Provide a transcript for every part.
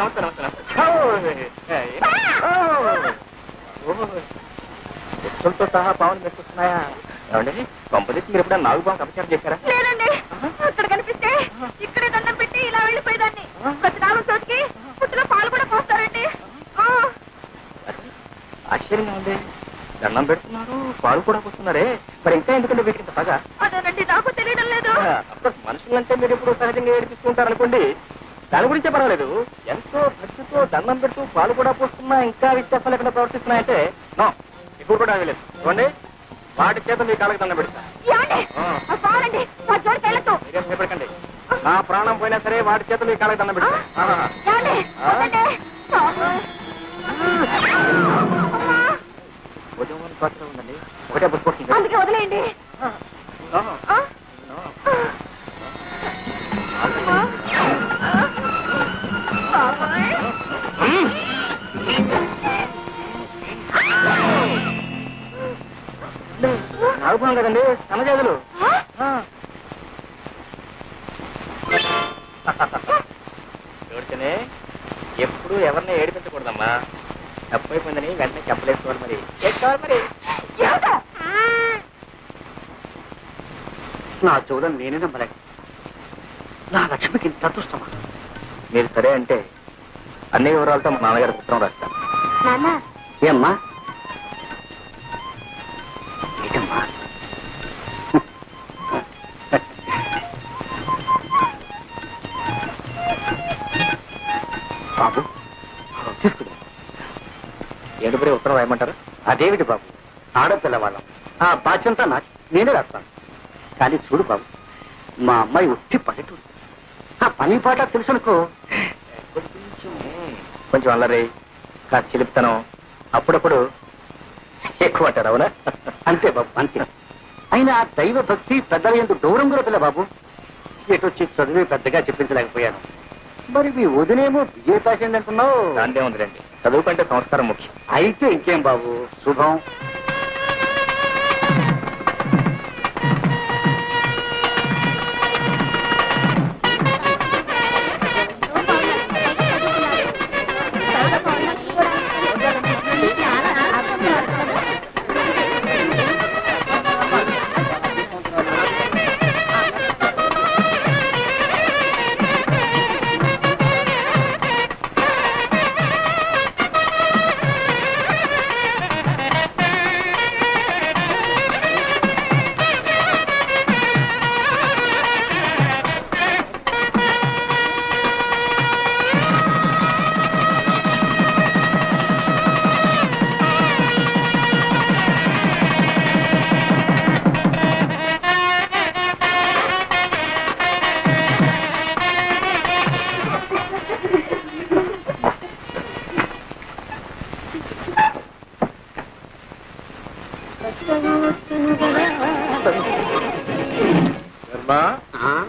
నమస్తే నమస్తే నమస్తే సహా పావులు మెచ్చుకున్నాయా? ఏమండి కొంపదీసి మీరు ఎప్పుడైనా నాగుపాము అపచారం చేశారా? లేదండి, అక్కడ కనిపిస్తే ఇక్కడే దండం పెట్టి ఇలా వెళ్ళిపోయేదాన్ని. ప్రతి నాలుగు చోటికి పుట్టులో పాలు కూడా పోస్తారండి. ఆశ్చర్యంగా ఉంది, దండం పెడుతున్నారు పాలు కూడా పోస్తున్నారే, మరి ఇంకా ఎందుకంటే వీటికి పగ? అదేనండి, నాకు తెలియడం లేదు. మనుషులంటే మీరు ఎప్పుడు సహజంగా ఏడిపిస్తుంటారు అనుకోండి, దాని గురించే పర్వాలేదు. ఎంతో భక్తితో దండం పెడుతూ పాలు కూడా పోస్తున్నా ఇంకా విశ్వాసం లేకుండా ప్రవర్తిస్తున్నాయంటే ఇప్పుడు కూడా వెళ్ళలేదు. చూడండి, వాటి చేత మీ కాళ్ళకి దండం పెడతా. మీరేం భయపడకండి, నా ప్రాణం పోయినా సరే వాటి చేత మీ కాళ్ళకి దండం పెడతా. భోజనం పాత్ర ఉందండి, ఒకటే బుట్టుకుంటుంది, అందుకే వదిలేయండి. నాగుపాము కదండి, సన్నజాజులు. చూడితేనే ఎప్పుడు ఎవరిని ఏడిపించకూడదమ్మా, తప్పు అయిపోయిందని వెంటనే చెప్పలేసుకోవాలి. మరి నా చూడని నేనే నమ్మలేక, నా లక్ష్మికి ఇంత అదృష్టమా? మీరు సరే అంటే అన్ని వివరాలతో మా నాన్నగారికి ఉత్తరం రాస్తాను. ఏమ్మా ఏంటమ్మా? బాబు తీసుకుని ఏడుపురే ఉత్తరం రాయమంటారు? అదేమిటి బాబు, ఆడపిల్లవాళ్ళం, ఆ బాధ్యంతా నాకు, నేనే రాస్తాను. కానీ చూడు బాబు, మా అమ్మాయి ఉట్టి పల్లెటూరు, ఆ పని పాట తెలుసునుకో. కొంచెం అల్లరి, కాస్త చిలిపితనం, అప్పుడప్పుడు ఎక్కువ అంటారు. అవునా? అంతే బాబు, అంతే. అయినా దైవ భక్తి పెద్దల ఎందుకు దూరం కూడా పిల్ల బాబు. ఎటొచ్చి చదివి పెద్దగా చెప్పించలేకపోయాను. మరి మీ వదినేమో బిఏ పాస్ అయింది అంటున్నావు. దాంతే ఉందిలేండి, చదువు కంటే సంస్కారం ముఖ్యం. అయితే ఇంకేం బాబు, శుభం.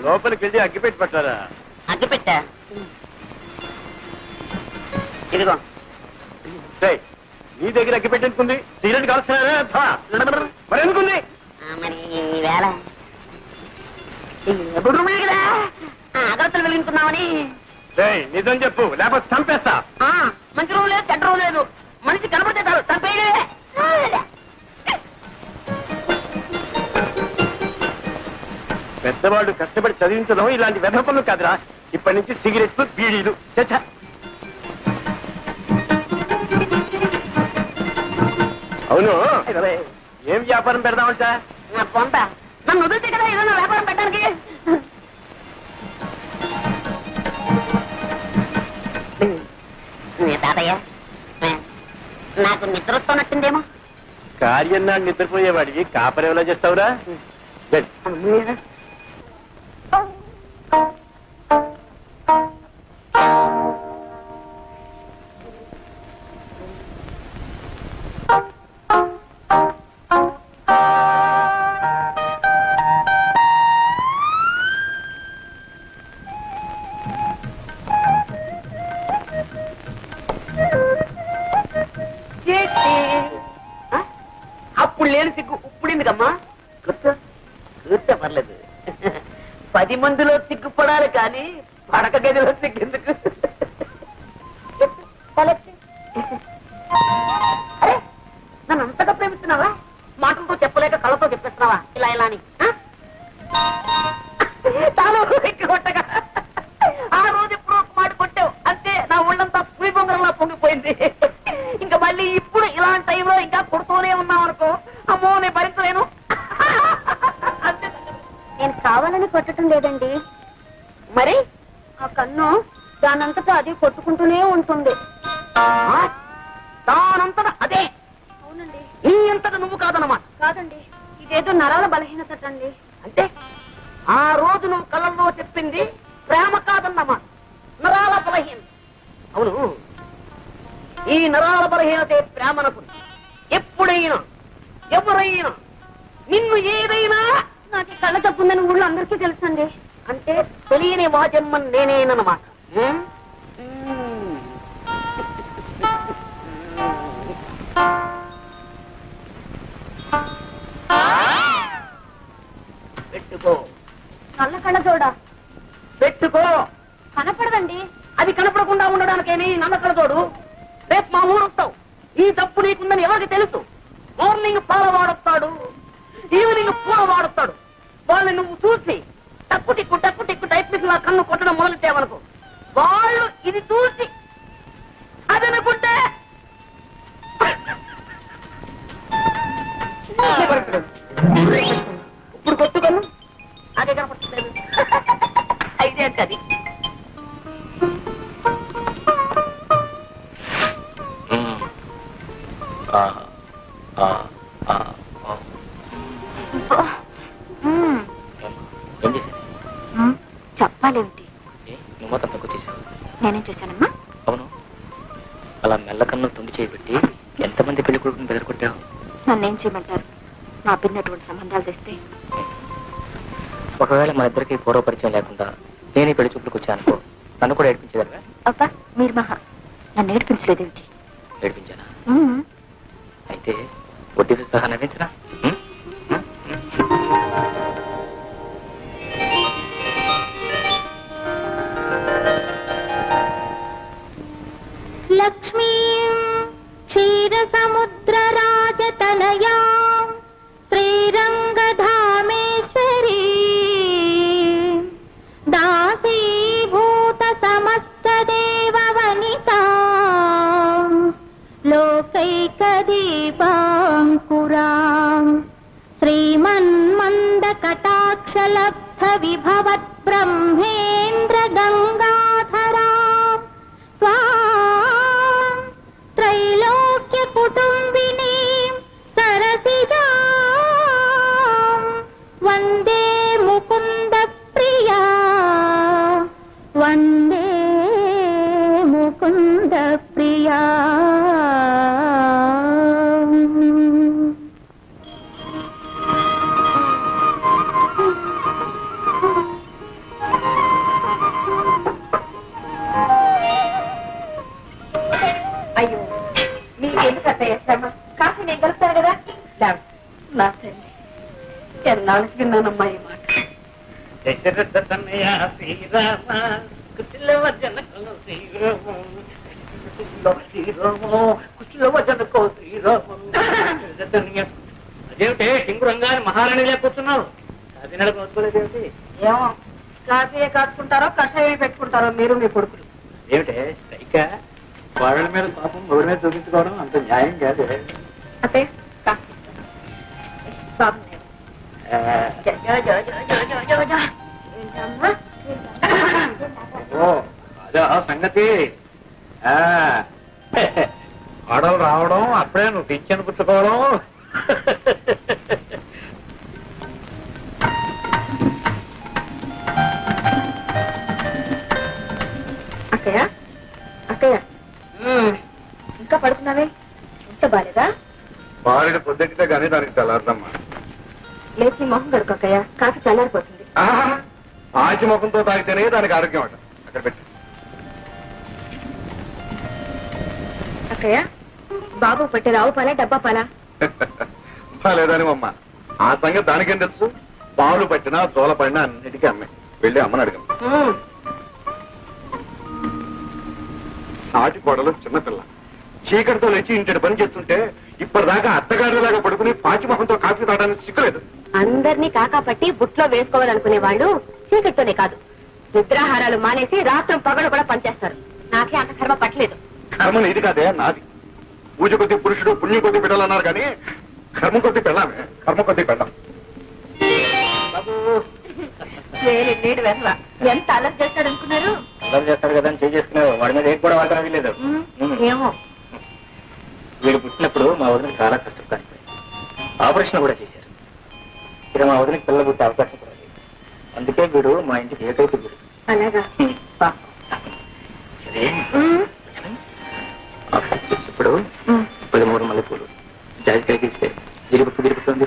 లోపలికి వెళ్ళి అగ్గిపెట్టి పట్టారా? అగ్గిపెట్టా ఇదిగో. నీ దగ్గర అగ్గిపెట్టి ఎందుకుంది? సిగరెట్ కాల్స్తున్నారా? మరి ఎందుకుంది? మరి వేళ కదా అగరత్తలు వెలిగించుకున్నామని. నిజం చెప్పు, లేకపోతే చంపేస్తా. మంచి రోజు లేదు, చెడ్డ రోజు లేదు, మనిషి కనపడితే చాలు చంపేయలే. పెద్దవాళ్ళు కష్టపడి చదివించడం ఇలాంటి వ్యర్థ పనులు కాదురా. ఇప్పటి నుంచి సిగరెట్లు, బీడీలు. అవును, ఏం వ్యాపారం పెడదామంట? పొంత నన్ను వదిలితే కదా ఏదైనా వ్యాపారం పెట్టడానికి. తాతయ్య, నాకు నిద్ర వస్తున్నట్టుందేమో. కార్యం నాడు నిద్రపోయేవాడికి కాపరేవలో చేస్తావురా? అప్పుడు లేని సిగ్గు ఇప్పుడు ఎందుకమ్మా? కూర్చో పర్లేదు. 10 మందిలో సిగ్గుపడాలి కానీ పడక గదిలో సిగ్గెందుకు? తలెత్తి. అరే నన్ను అంతగా ప్రేమిస్తున్నావా? మాటలతో చెప్పలేక కళ్ళతో చెప్పేస్తున్నావా ఇలా ఇలా అని? తాను ఎక్కి కొట్టగా ఆ రోజు ఎప్పుడు ఒక మాట కొట్టావు అంతే, నా ఒళ్ళంతా పులి బొంగరంలా పొంగిపోయింది. ఇంకా మళ్ళీ ఇప్పుడు ఇలాంటి టైంలో ఇంకా కొడుతూనే ఉన్నావు అనుకో, అమ్మో నేను భరించలేను. నేను కావాలని కొట్టడం లేదండి, మరి ఆ కన్ను దానంతటా అది కొట్టుకుంటూనే ఉంటుంది. దానంతటా అదే? అవునండి. నీ అంతటా నువ్వు కాదన్నమాట? కాదండి, ఇదేదో నరాల బలహీనత అండి. అంటే ఆ రోజు నువ్వు కళ్ళల్లో చెప్పింది ప్రేమ కాదన్నమాట, నరాల బలహీనత. అవును, ఈ నరాల బలహీనతే ప్రేమనకు. ఎప్పుడైనా ఎవరైనా నిన్ను ఏదైనా నాకు కళ్ళ తప్పుందని ఊళ్ళో అందరికీ తెలుసండి. అంటే తెలియని వాజమ్మని నేనేనమాట. పెట్టుకో నల్ల కళ్ళ చూడ, పెట్టుకో. కనపడదండి. అది కనపడకుండా ఉండడానికేమి నల్ల కళ్ళ తోడు? రేపు మా ఊరు వస్తావు, ఈ తప్పు నీకుందని ఎవరికి తెలుసు? మార్నింగ్ పాల వాడొస్తాడు, ఈవినింగ్ పూల వాడొస్తాడు. వాళ్ళని నువ్వు చూసి టక్కు టిక్కు టైప్ మిషన్ కన్ను కొట్టడం మొదలెట్టావనుకో, వాళ్ళు ఇది చూసి అదనుకుంటే ఇప్పుడు కొట్టుకను అదే కనపడుతుంది. అయితే అంటే అది చెప్పాలేమిటి? నువ్వు మొత్తం తక్కువ చేశావు. నేనేం చేశానమ్మా? అవును, అలా మెల్లకన్ను తుండి చేయబెట్టి ఎంతమంది పెళ్లి కొడుకుని బెదరకొట్టావు? నన్నేం చేయమంటారు? నా పిన్నటువంటి సంబంధాలు తెస్తే ఒకవేళ మన ఇద్దరికి పూర్వపరిచయం లేకుండా నేను పెళ్లి చూపులకు వచ్చానుకో, నన్ను కూడా ఏడిపించేదారా? అబ్బా మీరు మహా, నన్ను ఏడిపించలేదేమిటి? ఏడిపించానా? అయితే వడ్డీతో సహా నవ్వించనా? లక్ష్మీ క్షీర సముద్ర రాజతనయా శ్రీరంగధామేశ్వరీ దాసీభూత సమస్త దేవ వనితా లోకైకదీపాంకురా శ్రీమన్మంద కటాక్షలబ్ధ విభవత్ బ్రహ్మేంద్ర గంగాధరా త్రైలోక్య కుటుంబిని సరసిజా వందే ముకుంద ప్రియా వందే ముకుంద ప్రియా. అయ్యో మీకెందుకు అత్తయ్య శ్రమ? కాఫీ నేను కలుపుతాను కదా. నా తల్లి, ఎన్నాళ్ళకి విన్నానమ్మా ఈ మాట. అదేమిటే సింగురంగాన్ని మహారాణి లేకపోతున్నావు? అది నడుకోలేదేమిటి? ఏమో కాఫీ కాచుకుంటారో కషాయం పెట్టుకుంటారో మీరు మీ కొడుకులు. ఏమిటే సైక వాళ్ళ మీద పాపం ఎవరి మీద చూపించుకోవడం అంత న్యాయం కాదు. అత్తయ్య కాఫీ బాబు ఓ అదే సంగతి. ఆడలు రావడం అప్పుడే నువ్వు పింఛను పుచ్చుకోవడం. అక్కయ్య అక్కయ్య ఇంకా పడుకున్నావే? ఇంత బాలేదా? బాలిన పొద్దెక్కితే కానీ దానికి తెల్లారదమ్మా. లేచి మొహం కడుకు అక్కయ్య, కాఫీ చల్లారిపోతుంది. ఆచి ముఖంతో తాగితేనే దానికి ఆరోగ్యం అంట. అక్కడ పెట్టి అక్కయ్య బాబు పెట్టే రావు పాలా డబ్బా పాలా? లేదని అమ్మ, ఆ సంగతి దానికేం తెలుసు? పాలు పట్టినా చోల పడినా అన్నిటికీ అమ్మాయి వెళ్ళి అమ్మని అడగం. సాటి కోడలు చిన్నపిల్ల చీకటితో లేచి ఇంటి పని చేస్తుంటే ఇప్పటిదాకా అత్తగారిలాగా పడుకుని పాచిమొహంతో కాఫీ తాగడానికి సిక్కలేదు. అందరినీ కాకాపట్టి బుట్లో వేసుకోవాలనుకునే వాళ్ళు చీకటితోనే కాదు, నిద్రాహారాలు మానేసి రాత్రం పగలు కూడా పనిచేస్తారు. నాకే అంత కర్మ పట్టలేదు. కర్మను ఇది కాదే నాది. పూజ కొద్ది పురుషుడు పుణ్యం కొద్ది పెట్టాలన్నారు కానీ కర్మ కొద్ది పెళ్ళామే, కర్మ కొద్ది పెళ్ళాం. నీడు వెధవ ఎంత అలర్ట్ చేస్తాడు అనుకున్నారు? అల్లరి చేస్తాడు కదా అని చేసుకునేవాడు. వాడి మీద ఏం కూడా వాడకం లేదు. ఏమో వీడు పుట్టినప్పుడు మా వదిన చాలా కష్టపడి ఆపరేషన్ కూడా చేశారు. ఇక మా వదినకి పిల్లలు పుట్టే అవకాశం కూడా లేదు. అందుకే వీడు మా ఇంటికి ఏటైపు వీడు. అలాగా సరే ఇప్పుడు 13 మల్లెపూలు జాజికాయకి ఇస్తే గిరిపుట్టు గిరిపుతుంది.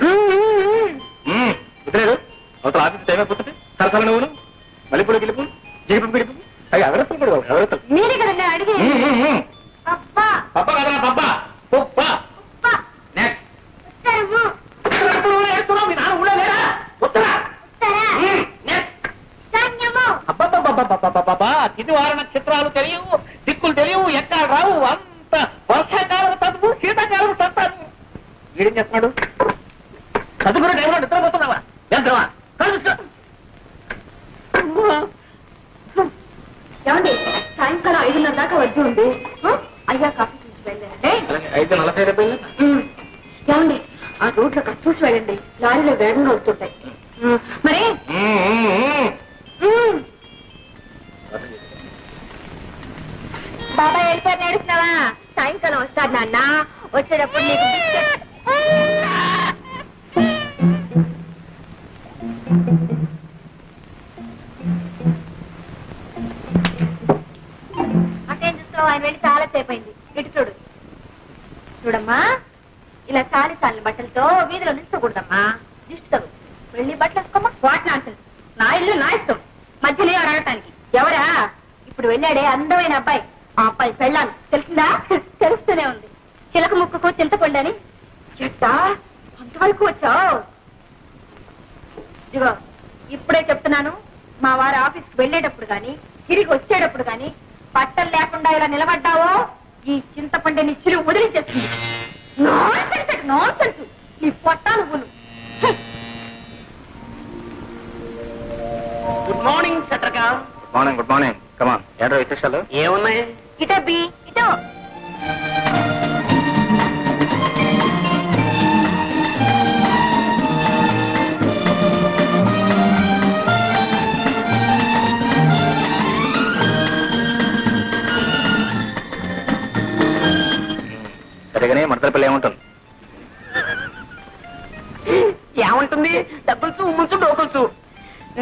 గుర్తులేదు అవతల ఆఫీస్ టైం అయిపోతుంది. సరసల నువ్వును మల్లెపూలు గిలుపు గిరిపు గిరిపు అవి ఎవరెత్తలు కూడా ఎవరెత్తలు. మీరే కదండి అడిగి పప్పా కదా పప్పా పప్పా ఇది వార నక్షత్రాలు తెలియవు, దిక్కులు తెలియవు, ఎక్కడ రావు. అంత వర్షాకాలం చదువు, శీతాకాలం చదువు. వీడేం చేస్తున్నాడు? చదువుకునే టైంలో నిద్రపోతున్నావా? ఎంతవా ఏమండి సాయంకాలం 5:30 దాకా వచ్చి ఉంది. అయ్యా కాఫీ చూసి వెళ్ళండి. 5:40 ఏమండి ఆ రోడ్లో చూసి వెళ్ళండి, లారీలో వేగంగా వస్తుంటాయి. మరి బాబాయ్ వెళ్ళిపోయి నేడుస్తున్నావా? సాయంకాలం వస్తాడు నాన్న, వచ్చేటప్పుడు నీకు బిస్కెట్. అటేం చూస్తావు? ఆయన వెళ్ళి చాలా సేపు అయింది. ఇటు చూడు. చూడమ్మా, ఇలా సాలి సాలిన బట్టలతో వీధిలో నిల్చకూడదమ్మా, దిష్టి తగు. వెళ్ళి బట్టలు వేసుకోమ్మా. What nonsense. నా ఇల్లు నా ఇష్టం, మధ్యలో అడగటానికి ఎవరా? ఇప్పుడు వెళ్ళాడే అందమైన అబ్బాయి, ఆ అబ్బాయి పెళ్ళాను. తెలిసిందా? తెలుస్తూనే ఉంది. చిలక ముక్కుకు చింతపండని. చెట్టా అంతవరకు వచ్చావు? ఇదిగో ఇప్పుడే చెప్తున్నాను, మా వారు ఆఫీస్కి వెళ్ళేటప్పుడు గాని తిరిగి వచ్చేటప్పుడు గాని బట్టలు లేకుండా ఇలా నిలబడ్డావో ఈ చింతపండుని చిలువ వదిలించేస్తుంది. నాన్సెన్స్ నీ పొట్టాను గులు. గుడ్ మార్నింగ్ చట్రకా. Good morning good morning. Come on ఏంటో విశేషాలు ఏమున్నాయి? ఇటో బి ఇటో. సరిగానే మడతల పిల్ల ఏముంటుంది? ఏముంటుంది? డబ్బులుసు ఉమ్ముసు డోకులుసు,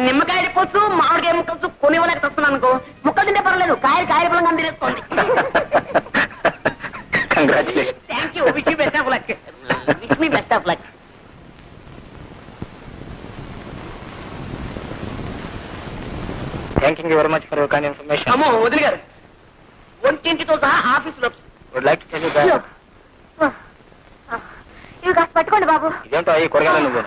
నిమ్మకాయలు పోచ్చు, మామిడికాయ ముక్కలు కొనివ్వలేక వస్తున్నాను అనుకో. ముక్కలు తింటే పర్వాలేదు, కాయలు కాయపలంగా అందిరేసుకోండి. Congratulation. Thank you. Wish you best of luck. Wish me best of luck. Thank you very much for your kind information. అమ్మో వదిలి గారు, ఒంటింటితో సహా ఆఫీసులో. Would like to tell you that. ఇవి కాస్త పట్టుకోండి బాబు. ఇదేంటో ఈ కూరగాయలు నువ్వు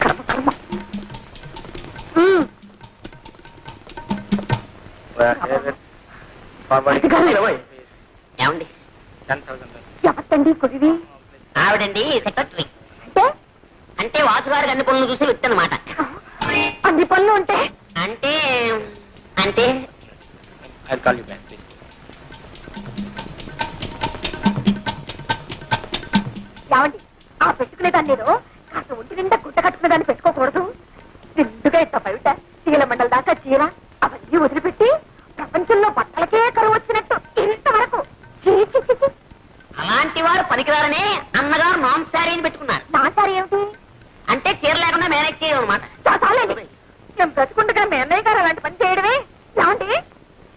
కర్మ కర్మ. ఏమండి? 10,000. ఎవరండి కుదివి? ఆవిడండి సెక్రటరీ. అంటే అంటే వాసుగారికి అన్ని పనులు చూసి వచ్చానమాట. అన్ని పనులు ఉంటే అంటే అంటే I'll call you back, please. ఏమండి ఆ పెట్టుకునే దాన్ని నేను కాస్త ఒంటి నిండా గుట్ట కట్టుకునే దాన్ని పెట్టుకోకూడదు. నిండుగా ఇంత బయట తీగల మండల దాకా చీర అవన్నీ వదిలిపెట్టి ప్రపంచంలో బట్టలకే కరువు వచ్చినట్టు ఇంతవరకు. అలాంటి వారు పనికిరారనే అన్నగారు నాన్ శారీని పెట్టుకున్నారు. నా శారీ ఏమిటి? అంటే చీర లేకుండా మేనేజ్ చేయడం అనమాట. మేము బ్రతుకుండగా మీ అన్నయ్య గారు అలాంటి పని చేయడమే. ఏమండి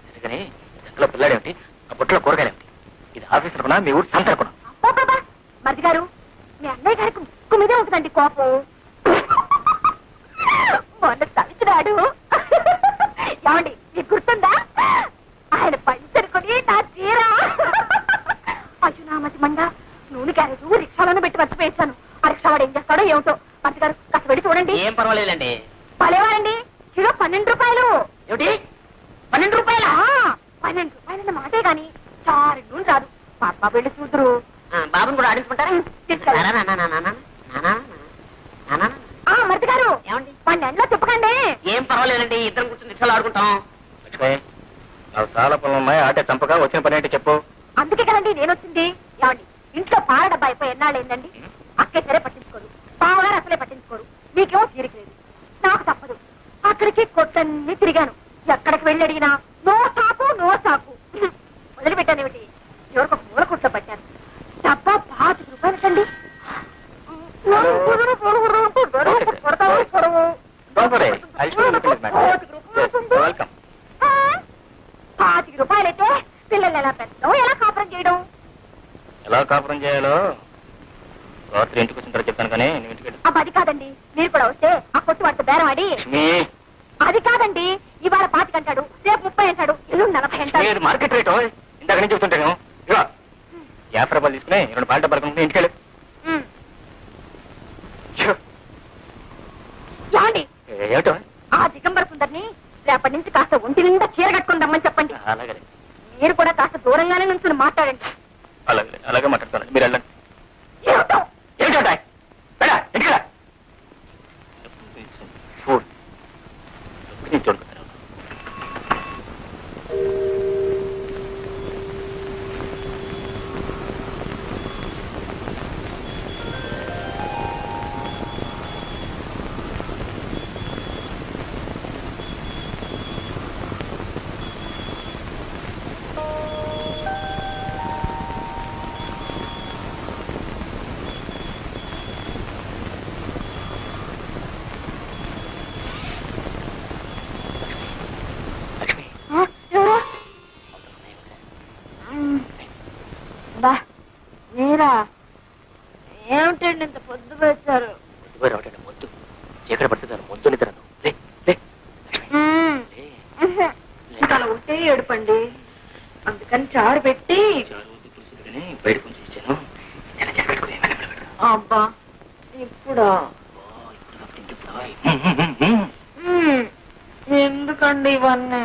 సరిగానే ఇంట్లో పిల్లాడేమిటి, ఆ బుట్టలో కూరగాయలేమిటి? ఇది ఆఫీస్ తరపున మీ ఊరు సంతరపున? మరిది గారు, మీ అన్నయ్య గారికి ముక్కు మీదే ఉంటుందండి కోపం. మొన్న తలిచినాడు. ఏమండి మీకు గుర్తుందా? ఆయన పంచరుకొని నా చీర. అయ్యో నా మతి మండ, నూనె క్యారేజ్ రిక్షాలోనే పెట్టి మర్చిపోయేశాను. ఆ రిక్షావాడు ఏం చేస్తాడో ఏమిటో. పంచ గారు కాస్త వెళ్ళి చూడండి. ఏం పర్వాలేదండి. పలేవారండి, కిలో 12 రూపాయలు. ఏమిటి 12 రూపాయల? 12 రూపాయలన్న మాటే గాని చారు నూనె రాదు. పాప వెళ్ళి చూద్దరు. బాబుని కూడా ఆడించుకుంటారా? మరిది గారు ఏమండి? 12 చెప్పకండి. ఏం పర్వాలేదండి, ఇద్దరం కూర్చొని రిక్షాలు ఆడుకుంటాం. నాకు చాలా పనులు ఉన్నాయి, ఆటే చంపగా వచ్చిన పని ఏంటి చెప్పు. అందుకే కదండి నేను వచ్చింది. ఏమండి, ఇంట్లో పాల డబ్బా అయిపోయి ఎన్నాళ్ళు ఏందండి? అక్కే సరే పట్టించుకోరు, బావగారు అసలే పట్టించుకోరు. మీకేమో తీరిక లేదు, నాకు తప్పదు. అక్కడికి కొట్టన్ని తిరిగాను. ఎక్కడికి వెళ్ళి అడిగినా నో సాకు నో సాకు. వదిలిపెట్టానేమిటి, ఎవరికి ఒక మూల కొట్లో పట్టాను. డబ్బా 5 రూపాయలకండి. వెల్కమ్. 5 రూపాయలైతే పిల్లలు ఎలా పెట్టడం, ఎలా కాపురం చేయడం? ఎలా కాపురం చేయాలో రాత్రి ఇంటికి వచ్చిన తర్వాత చెప్తాను, కానీ నువ్వు ఇంటికి వెళ్ళు. అది కాదండి, మీరు కూడా వస్తే ఆ కొట్టు వాటితో బేరం ఆడి. లక్ష్మి, అది కాదండి, ఇవాళ 25 అంటాడు, రేపు 30 అంటాడు, ఇల్లు 40 అంటాడు. ఇది మార్కెట్ రేటు. ఇందాక నుంచి చెప్తుంటాను. ఇక 50 రూపాయలు తీసుకుని 2 పాల డబ్బాలు కొనుక్కుని ఇంటికి వెళ్ళు. ఉమ్. ఛు, ఏమండి, ఏమిటో? ఆ దిగంబర సుందరిని రేపటి నుంచి కాస్త ఒంటి నిండా చీర కట్టుకుని రమ్మని చెప్పండి. అలాగే మీరు కూడా కాస్త దూరంగానే నుంచి మాట్లాడండి. అలాగే అలాగే మాట్లాడుతాను, మీరు వెళ్ళండి. ఏమిటో? ఏంటంటాయి? వెళ్ళా ఇంటికి రా. ఫుడ్ చూడుకుంటాను. ఎవరు? మీరా? ఏమిటండి ఇంత పొద్దు వచ్చారు? మొద్దు చీకటి పడుతుంది, మొద్దు నిద్రను. ఇంకా అలా ఉంటే ఏడుపండి. అందుకని చారు పెట్టి బయట కొంచెం ఇచ్చాను. అబ్బా ఇప్పుడా? ఎందుకండి ఇవన్నీ?